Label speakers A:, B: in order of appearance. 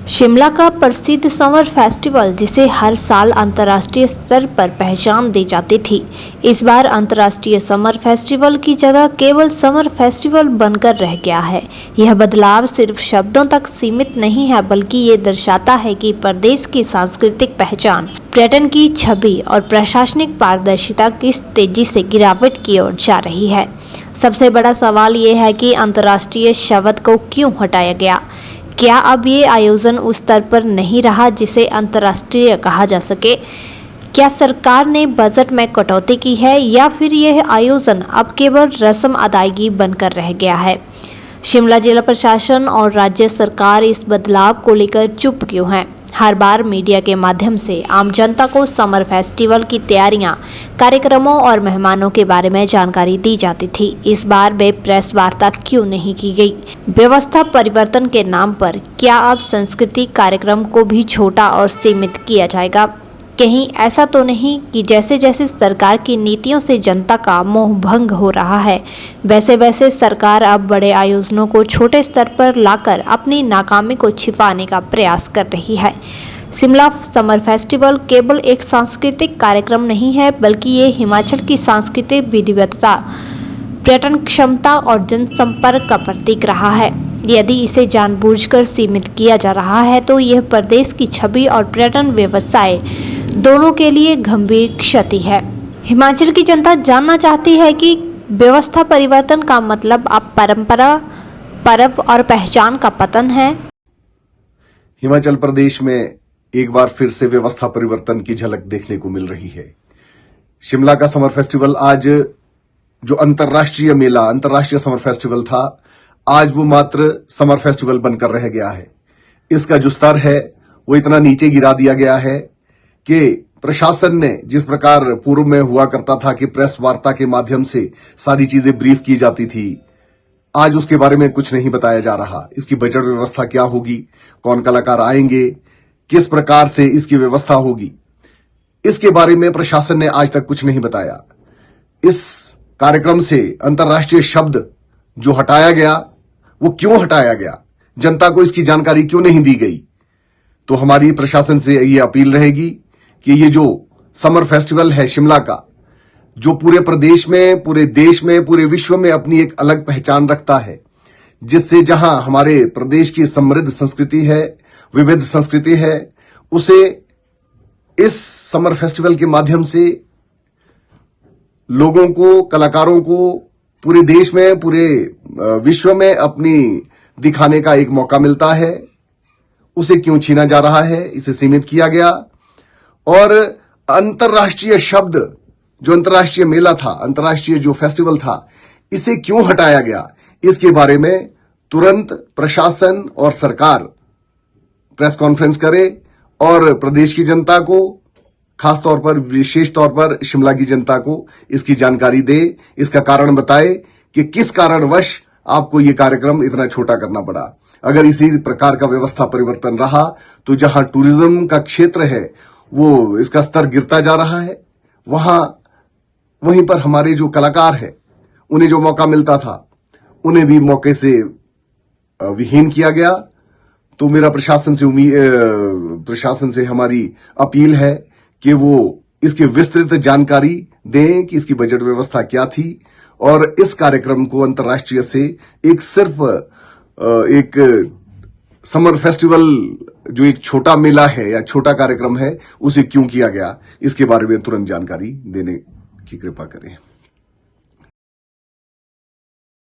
A: शिमला का प्रसिद्ध summer festival, जिसे हर साल अंतर्राष्ट्रीय स्तर पर पहचान दी जाती थी, इस बार अंतर्राष्ट्रीय समर फेस्टिवल की जगह केवल समर फेस्टिवल बनकर रह गया है। यह बदलाव सिर्फ शब्दों तक सीमित नहीं है, बल्कि ये दर्शाता है कि प्रदेश की सांस्कृतिक पहचान, पर्यटन की छवि और प्रशासनिक पारदर्शिता किस तेजी से गिरावट की ओर जा रही है। सबसे बड़ा सवाल ये है कि अंतर्राष्ट्रीय शब्द को क्यों हटाया गया। क्या अब ये आयोजन उस स्तर पर नहीं रहा जिसे अंतर्राष्ट्रीय कहा जा सके? क्या सरकार ने बजट में कटौती की है, या फिर यह आयोजन अब केवल रस्म अदायगी बनकर रह गया है? शिमला जिला प्रशासन और राज्य सरकार इस बदलाव को लेकर चुप क्यों है? हर बार मीडिया के माध्यम से आम जनता को समर फेस्टिवल की तैयारियां, कार्यक्रमों और मेहमानों के बारे में जानकारी दी जाती थी। इस बार वे प्रेस वार्ता क्यों नहीं की गई? व्यवस्था परिवर्तन के नाम पर क्या अब सांस्कृतिक कार्यक्रम को भी छोटा और सीमित किया जाएगा? कहीं ऐसा तो नहीं कि जैसे जैसे सरकार की नीतियों से जनता का मोह भंग हो रहा है, वैसे वैसे सरकार अब बड़े आयोजनों को छोटे स्तर पर लाकर अपनी नाकामी को छिपाने का प्रयास कर रही है। शिमला समर फेस्टिवल केवल एक सांस्कृतिक कार्यक्रम नहीं है, बल्कि ये हिमाचल की सांस्कृतिक विविधता, पर्यटन क्षमता और जनसंपर्क का प्रतीक रहा है। यदि इसे जानबूझकर सीमित किया जा रहा है तो यह प्रदेश की छवि और पर्यटन व्यवसाय दोनों के लिए गंभीर क्षति है। हिमाचल की जनता जानना चाहती है कि व्यवस्था परिवर्तन का मतलब अब परंपरा, पर्व और पहचान का पतन है।
B: हिमाचल प्रदेश में एक बार फिर से व्यवस्था परिवर्तन की झलक देखने को मिल रही है। शिमला का समर फेस्टिवल, आज जो अंतर्राष्ट्रीय मेला, अंतर्राष्ट्रीय समर फेस्टिवल था, आज वो मात्र समर फेस्टिवल बनकर रह गया है। इसका जो स्तर है वो इतना नीचे गिरा दिया गया है कि प्रशासन ने, जिस प्रकार पूर्व में हुआ करता था कि प्रेस वार्ता के माध्यम से सारी चीजें ब्रीफ की जाती थी, आज उसके बारे में कुछ नहीं बताया जा रहा। इसकी बजट व्यवस्था क्या होगी, कौन कलाकार आएंगे, किस प्रकार से इसकी व्यवस्था होगी, इसके बारे में प्रशासन ने आज तक कुछ नहीं बताया। इस कार्यक्रम से अंतर्राष्ट्रीय शब्द जो हटाया गया, वो क्यों हटाया गया, जनता को इसकी जानकारी क्यों नहीं दी गई? तो हमारी प्रशासन से ये अपील रहेगी कि ये जो समर फेस्टिवल है शिमला का, जो पूरे प्रदेश में, पूरे देश में, पूरे विश्व में अपनी एक अलग पहचान रखता है, जिससे जहां हमारे प्रदेश की समृद्ध संस्कृति है, विविध संस्कृति है, उसे इस समर फेस्टिवल के माध्यम से लोगों को, कलाकारों को पूरे देश में, पूरे विश्व में अपनी दिखाने का एक मौका मिलता है। उसे क्यों छीना जा रहा है? इसे सीमित किया गया। और अंतर्राष्ट्रीय शब्द, जो अंतर्राष्ट्रीय मेला था, अंतर्राष्ट्रीय जो फेस्टिवल था, इसे क्यों हटाया गया? इसके बारे में तुरंत प्रशासन और सरकार प्रेस कॉन्फ्रेंस करे और प्रदेश की जनता को, खास तौर पर, विशेष तौर पर शिमला की जनता को इसकी जानकारी दे, इसका कारण बताए कि किस कारणवश आपको ये कार्यक्रम इतना छोटा करना पड़ा। अगर इसी प्रकार का व्यवस्था परिवर्तन रहा तो जहां टूरिज्म का क्षेत्र है वो, इसका स्तर गिरता जा रहा है, वहीं पर हमारे जो कलाकार हैं, उन्हें जो मौका मिलता था, उन्हें भी मौके से विहीन किया गया। तो मेरा प्रशासन से हमारी अपील है कि वो इसकी विस्तृत जानकारी दें कि इसकी बजट व्यवस्था क्या थी, और इस कार्यक्रम को अंतर्राष्ट्रीय से सिर्फ एक समर फेस्टिवल, जो एक छोटा मेला है या छोटा कार्यक्रम है, उसे क्यों किया गया, इसके बारे में तुरंत जानकारी देने की कृपा करें।